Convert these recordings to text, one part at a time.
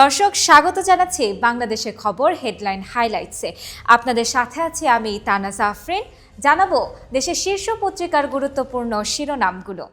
দর্শক স্বাগত জানাচ্ছি বাংলাদেশের খবর হেডলাইন হাইলাইটসে। আপনাদের সাথে আছি আমি তানাজা আফরিন। জানাবো দেশের শীর্ষ পত্রিকার গুরুত্বপূর্ণ শিরোনামগুলো।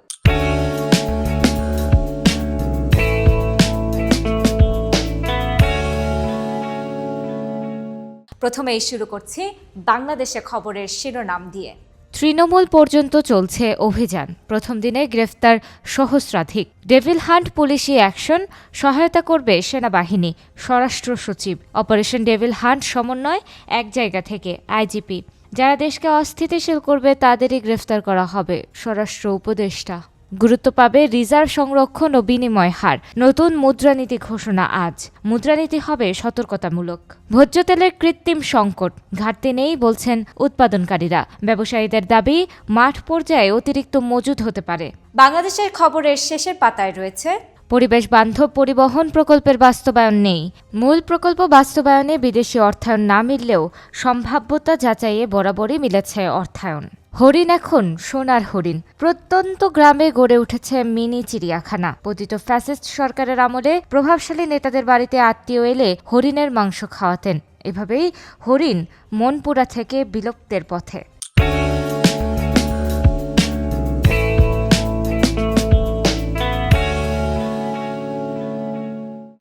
প্রথমেই শুরু করছি বাংলাদেশের খবরের শিরোনাম দিয়ে। তৃণমূল পর্যন্ত চলছে অভিযান, প্রথম দিনে গ্রেফতার সহস্রাধিক। ডেভিল হান্ট পুলিশি অ্যাকশন, সহায়তা করবে সেনাবাহিনী। স্বরাষ্ট্র সচিব, অপারেশন ডেভিল হান্ট সমন্বয় এক জায়গা থেকে আইজিপি। যারা দেশকে অস্থিতিশীল করবে তাদেরই গ্রেফতার করা হবে, স্বরাষ্ট্র উপদেষ্টা। গুরুত্ব পাবে রিজার্ভ সংরক্ষণ ও বিনিময় হার। নতুন মুদ্রানীতি ঘোষণা আজ। মুদ্রানীতি হবে সতর্কতামূলক। ভোজ্য তেলের কৃত্রিম সংকট, ঘাটতি নেই বলছেন উৎপাদনকারীরা। ব্যবসায়ীদের দাবি মাঠ পর্যায়ে অতিরিক্ত মজুদ হতে পারে। বাংলাদেশের খবরের শেষের পাতায় রয়েছে পরিবেশ বান্ধব পরিবহন প্রকল্পের বাস্তবায়ন নেই। মূল প্রকল্প বাস্তবায়নে বিদেশি অর্থায়ন না মিললেও সম্ভাব্যতা যাচাইয়ে বরাবরই মিলেছে অর্থায়ন। হরিণ এখন সোনার হরিণ। প্রত্যন্ত গ্রামে গড়ে উঠেছে মিনি চিড়িয়াখানা। পতিত ফ্যাসিস্ট সরকারের আমলে প্রভাবশালী নেতাদের বাড়িতে আত্মীয় এলে হরিণের মাংস খাওয়াতেন। এভাবেই হরিণ মনপুরা থেকে বিলুপ্তের পথে।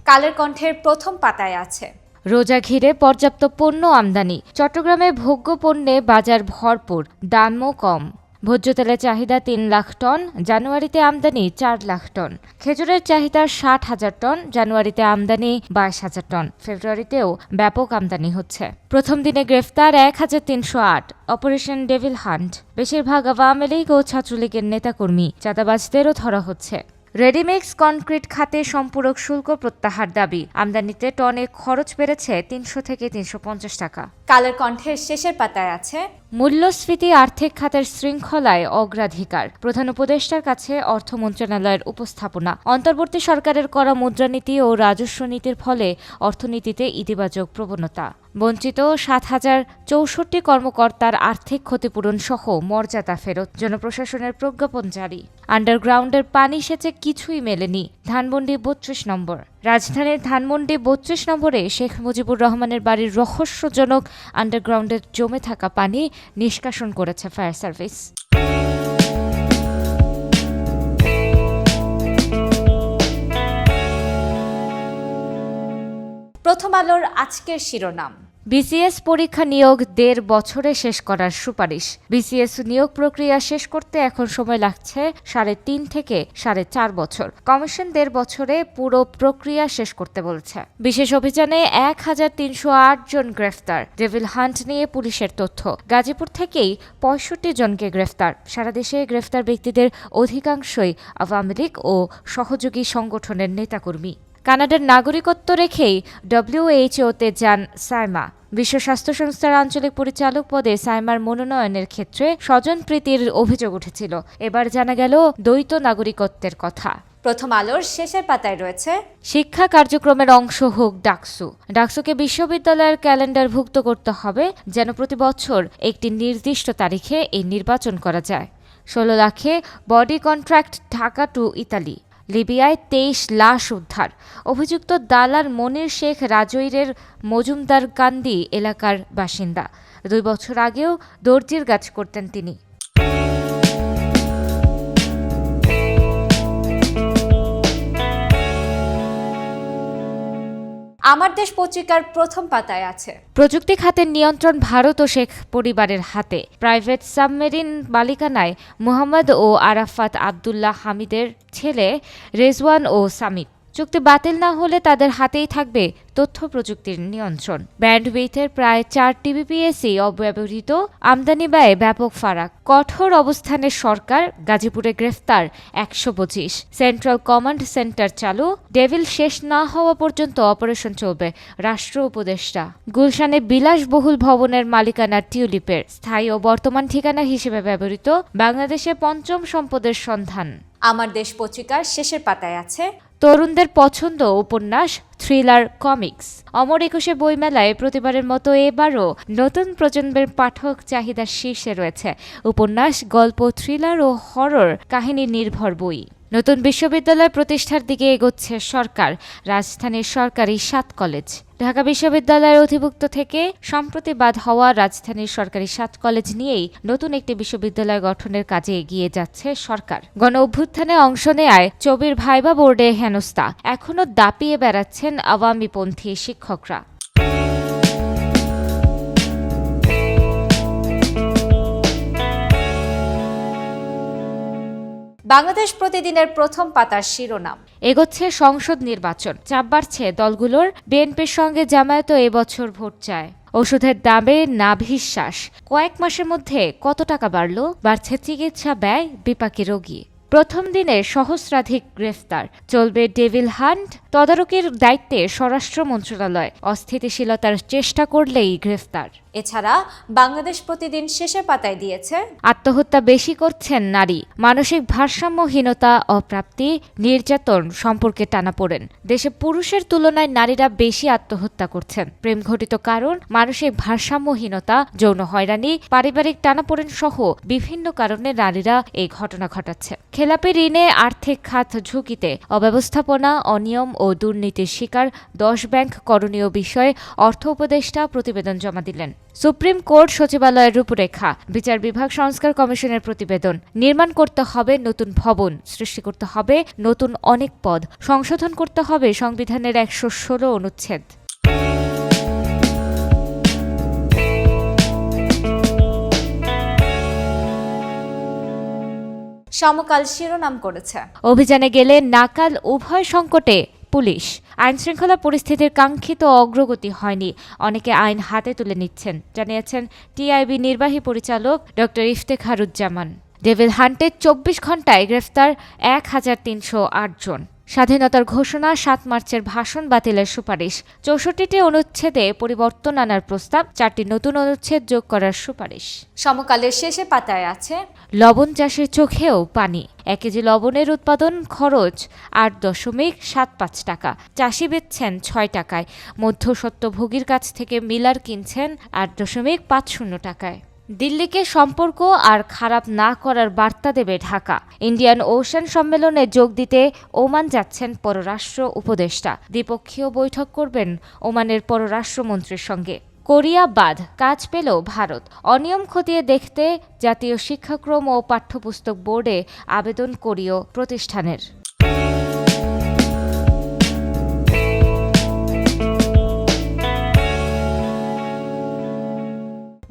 কালের কণ্ঠের প্রথম পাতায় আছে রোজা ঘিরে পর্যাপ্ত পণ্য আমদানি। চট্টগ্রামে ভোগ্য পণ্যে বাজার ভরপুর, দামও কম। ভোজ্য তেলের চাহিদা 3 লাখ টন, জানুয়ারিতে আমদানি 4 লাখ টন। খেজুরের চাহিদা 60,000 টন, জানুয়ারিতে আমদানি 22,000 টন। ফেব্রুয়ারিতেও ব্যাপক আমদানি হচ্ছে। প্রথম দিনে গ্রেফতার 1308। Operation devil hunt. বেশিরভাগ আওয়ামী লীগ ও ছাত্রলীগের নেতাকর্মী। চাঁদাবাজদেরও ধরা হচ্ছে। রেডিমিক্স কনক্রিট খাতে সম্পূরক শুল্ক প্রত্যাহার দাবি। আমদানিতে টনে খরচ বেড়েছে 300 থেকে 350 টাকা। কালের কণ্ঠের শেষের পাতায় আছে মূল্যস্ফীতি আর্থিক খাতের শৃঙ্খলায় অগ্রাধিকার। প্রধান উপদেষ্টার কাছে অর্থ মন্ত্রণালয়ের উপস্থাপনা। অন্তর্বর্তী সরকারের করা মুদ্রানীতি ও রাজস্ব নীতির ফলে অর্থনীতিতে ইতিবাচক প্রবণতা। বঞ্চিত 7,064 কর্মকর্তার আর্থিক ক্ষতিপূরণ সহ মর্যাদা ফেরত। জনপ্রশাসনের প্রজ্ঞাপন জারি। আন্ডারগ্রাউন্ডের পানি সেচে কিছুই মেলেনি। ধানমন্ডি 32 নম্বর। রাজধানীর ধানমন্ডি 32 নম্বরে শেখ মুজিবুর রহমানের বাড়ির রহস্যজনক আন্ডারগ্রাউন্ডে জমে থাকা পানি নিষ্কাশন করেছে ফায়ার সার্ভিস। প্রথম আলোর আজকের শিরোনাম, বিসিএস পরীক্ষা নিয়োগ 1.5 বছরে শেষ করার সুপারিশ। বিসিএস নিয়োগ প্রক্রিয়া শেষ করতে এখন সময় লাগছে 3.5 থেকে 4.5 বছর। কমিশন 1.5 বছরে পুরো প্রক্রিয়া শেষ করতে বলছে। বিশেষ অভিযানে 1308 জন গ্রেফতার। ডেভিল হান্ট নিয়ে পুলিশের তথ্য, গাজীপুর থেকেই 65 জনকে গ্রেফতার। সারা দেশে গ্রেফতার ব্যক্তিদের অধিকাংশই আওয়ামী লীগ ও সহযোগী সংগঠনের নেতাকর্মী। কানাডার নাগরিকত্ব রেখেই ডব্লিউএইচওতে যান সাইমা। বিশ্ব স্বাস্থ্য সংস্থার আঞ্চলিক পরিচালক পদে সাইমার মনোনয়নের ক্ষেত্রে স্বজনপ্রীতির অভিযোগ উঠেছিল। এবার জানা গেল দ্বৈত নাগরিকত্বের কথা। প্রথম আলোর শেষের পাতায় রয়েছে শিক্ষা কার্যক্রমের অংশ হোক ডাকসু। ডাকসুকে বিশ্ববিদ্যালয়ের ক্যালেন্ডারভুক্ত করতে হবে যেন প্রতি বছর একটি নির্দিষ্ট তারিখে এই নির্বাচন করা যায়। 16 লাখে body contract Dhaka to Italy. লিবিয়ায় 23 লাশ উদ্ধার। অভিযুক্ত দালাল মনির শেখ রাজৈরের মজুমদারকান্দি এলাকার বাসিন্দা। 2 বছর আগেও দর্জির কাজ করতেন তিনি। আমার দেশ পত্রিকার প্রথম পাতায় আছে প্রযুক্তি খাতের নিয়ন্ত্রণ ভারত ও শেখ পরিবারের হাতে। প্রাইভেট সাবমেরিন মালিকানায় মুহাম্মদ ও আরাফাত আবদুল্লাহ হামিদের ছেলে রেজওয়ান ও সামিট। চুক্তি বাতিল না হলে তাদের হাতেই থাকবে তথ্য প্রযুক্তির নিয়ন্ত্রণ। ব্যান্ডউইথের প্রায় 4 টিবিপিএসই অব্যবহৃত। আমদানি ব্যয়ে ব্যাপক ফারাক। কঠোর অবস্থানের সরকার। গাজীপুরে গ্রেফতার 125। সেন্ট্রাল কমান্ড সেন্টার চালু। ডেভিল শেষ না হওয়া পর্যন্ত অপারেশন চলবে, রাষ্ট্র উপদেষ্টা। গুলশানে বিলাসবহুল ভবনের মালিকানা টিউলিপের। স্থায়ী ও বর্তমান ঠিকানা হিসেবে ব্যবহৃত। বাংলাদেশে পঞ্চম সম্পদের সন্ধান। আমার দেশ পত্রিকার শেষের পাতায় আছে তরুণদের পছন্দ উপন্যাস, থ্রিলার, কমিক্স। অমর একুশে বইমেলায় প্রতিবারের মতো এবারও নতুন প্রজন্মের পাঠক চাহিদার শীর্ষে রয়েছে উপন্যাস, গল্প, থ্রিলার ও হরর কাহিনী নির্ভর বই। নতুন বিশ্ববিদ্যালয় প্রতিষ্ঠার দিকে এগোচ্ছে সরকার। রাজধানীর সরকারি 7 কলেজ। ঢাকা বিশ্ববিদ্যালয়ের অধিভুক্ত থেকে সম্প্রতি বাদ হওয়া রাজধানীর সরকারি 7 কলেজ নিয়েই নতুন একটি বিশ্ববিদ্যালয় গঠনের কাজে এগিয়ে যাচ্ছে সরকার। গণ অভ্যুত্থানে অংশ নেয় চবির ভাইবা বোর্ডে হেনস্থা এখনও দাপিয়ে বেড়াচ্ছেন আওয়ামীপন্থী শিক্ষকরা। বাংলাদেশ প্রতিদিনের প্রথম পাতার শিরোনাম। এগোচ্ছে সংসদ নির্বাচন, চাপ বাড়ছে দলগুলোর। বিএনপির সঙ্গে জামায়াতও এবছর ভোট চায়। ওষুধের দামে নাভিশ্বাস, কয়েক মাসের মধ্যে কত টাকা বাড়ছে চিকিৎসা ব্যয়, বিপাকী রোগী। প্রথম দিনে সহস্রাধিক গ্রেফতার, চলবে ডেভিল হান্ট। তদারকির দায়িত্বে স্বরাষ্ট্র মন্ত্রণালয়, অস্থিতিশীলতার চেষ্টা করলেই গ্রেফতার। এছাড়া বাংলাদেশ প্রতিদিন শেষের পাতায় দিয়েছে আত্মহত্যা বেশি করছেন নারী, মানসিক ভারসাম্যহীনতা, অপ্রাপ্তি, নির্যাতন সম্পর্কে টানাপোড়েন। দেশে পুরুষের তুলনায় নারীরা বেশি আত্মহত্যা করছেন। প্রেমঘটিত কারণ, মানসিক ভারসাম্যহীনতা, যৌন হয়রানি, পারিবারিক টানাপোড়েন সহ বিভিন্ন কারণে নারীরা এই ঘটনা ঘটাচ্ছে। খেলাপি ঋণে আর্থিক খাত ঝুঁকিতে, অব্যবস্থাপনা, অনিয়ম ও দুর্নীতির শিকার 10 ব্যাংক করণীয় বিষয়ে অর্থ উপদেষ্টা প্রতিবেদন জমা দিলেন। সুপ্রিম কোর্ট সচিবালয়ের রূপরেখা, বিচার বিভাগ সংস্কার কমিশনের প্রতিবেদন। নির্মাণ করতে হবে নতুন ভবন, সৃষ্টি করতে হবে নতুন অনেক পদ, সংশোধন করতে হবে সংবিধানের 116 অনুচ্ছেদ। সমকাল শিরোনাম করেছে অভিযানে গেলে নাকাল উভয় সংকটে পুলিশ। আইনশৃঙ্খলা পরিস্থিতির কাঙ্ক্ষিত অগ্রগতি হয়নি, অনেকে আইন হাতে তুলে নিচ্ছেন, জানিয়েছেন টিআইবি নির্বাহী পরিচালক ড ইফতেখারুজ্জামান। ডেভিল হান্টের 24 ঘণ্টায় গ্রেফতার 1308 জন। স্বাধীনতার ঘোষণা, 7 মার্চের ভাষণ বাতিলের সুপারিশ। 64টি অনুচ্ছেদে পরিবর্তন আনার প্রস্তাব, 4টি নতুন অনুচ্ছেদ যোগ করার সুপারিশ। সমকালের শেষে পাতায় আছে লবণ চাষের চোখেও পানি। 1 কেজি লবণের উৎপাদন খরচ 8.75 টাকা, চাষি বেচছেন 6 টাকায়। মধ্যস্বত্বভোগীর কাছ থেকে মিলার কিনছেন 8.50 টাকায়। দিল্লিকে সম্পর্ক আর খারাপ না করার বার্তা দেবে ঢাকা। ইন্ডিয়ান ওশান সম্মেলনে যোগ দিতে ওমান যাচ্ছেন পররাষ্ট্র উপদেষ্টা। দ্বিপক্ষীয় বৈঠক করবেন ওমানের পররাষ্ট্রমন্ত্রীর সঙ্গে। কোরিয়া বাদ, কাজ পেল ভারত। অনিয়ম খতিয়ে দেখতে জাতীয় শিক্ষাক্রম ও পাঠ্যপুস্তক বোর্ডে আবেদন কোরীয় প্রতিষ্ঠানের।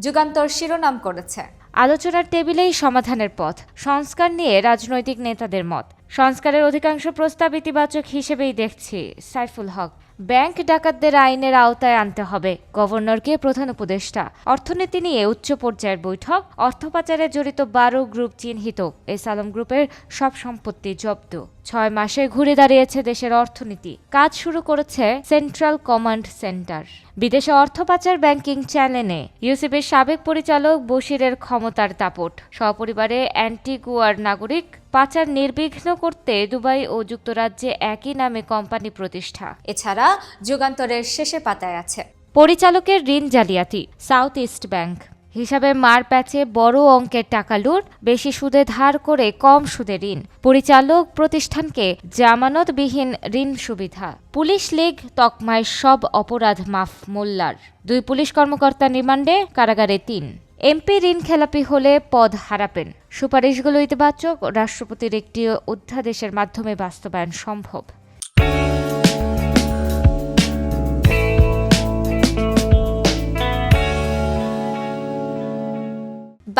যুগান্তর শিরোনাম করেছে আলোচনার টেবিলেই সমাধানের পথ, সংস্কার নিয়ে রাজনৈতিক নেতাদের মত। সংস্কারের অধিকাংশ প্রস্তাব ইতিবাচক হিসেবেই দেখছি সাইফুল হক। ব্যাংক ডাকাতদের আইনের আওতায় আনতে হবে, গভর্নরকে প্রধান উপদেষ্টা। অর্থনীতি নিয়ে উচ্চ পর্যায়ের বৈঠক, অর্থ পাচারে জড়িত 12 গ্রুপ চিহ্নিত, এস আলম গ্রুপের সব সম্পত্তি জব্দ। 6 মাসে ঘুরে দাঁড়িয়েছে দেশের অর্থনীতি, কাজ শুরু করেছে সেন্ট্রাল কমান্ড সেন্টার। বিদেশে অর্থ পাচার ব্যাংকিং চ্যানেলে ইউসিবির সাবেক পরিচালক বশিরের ক্ষমতার দাপট। সপরিবারে অ্যান্টিগুয়ার নাগরিক পাচার নির্বিঘ্ন করতে দুবাই ও যুক্তরাজ্যে একই নামে কোম্পানি প্রতিষ্ঠা। এছাড়া যুগান্তরের শেষে পাতায় আছে পরিচালকের ঋণ জালিয়াতি, সাউথ ইস্ট ব্যাংক। হিসাবে মার প্যাচে বড় অঙ্কের টাকা লুট, বেশি সুদে ধার করে কম সুদে ঋণ। পরিচালক প্রতিষ্ঠানকে জামানতবিহীন ঋণ সুবিধা। পুলিশ লীগ তকমায় সব অপরাধ মাফ মোল্লার। 2 পুলিশ কর্মকর্তা রিমান্ডে, কারাগারে 3। এমপি ঋণ খেলাপি হলে পদ হারাবেন। সুপারিশগুলো ইতিবাচক, রাষ্ট্রপতির একটি অধ্যাদেশের মাধ্যমে বাস্তবায়ন সম্ভব।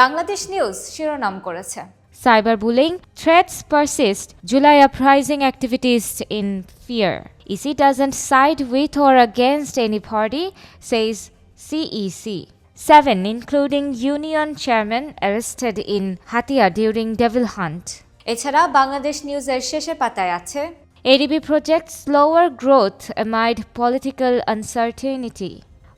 বাংলাদেশ নিউজ শিরোনাম করেছে cyber bullying, threats persist, July uprising activities in fear. EC doesn't side with or against any party, says CEC. 7, including union chairman, arrested in Hatia during devil hunt. এছাড়া বাংলাদেশ নিউজের শেষে পাতায় আছে ADB projects slower growth amid political uncertainty.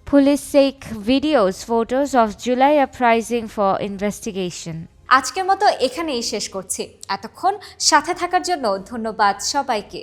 Police seek videos, photos of July uprising for investigation. আজকের মতো এখানেই শেষ করছি। এতক্ষণ সাথে থাকার জন্য ধন্যবাদ সবাইকে।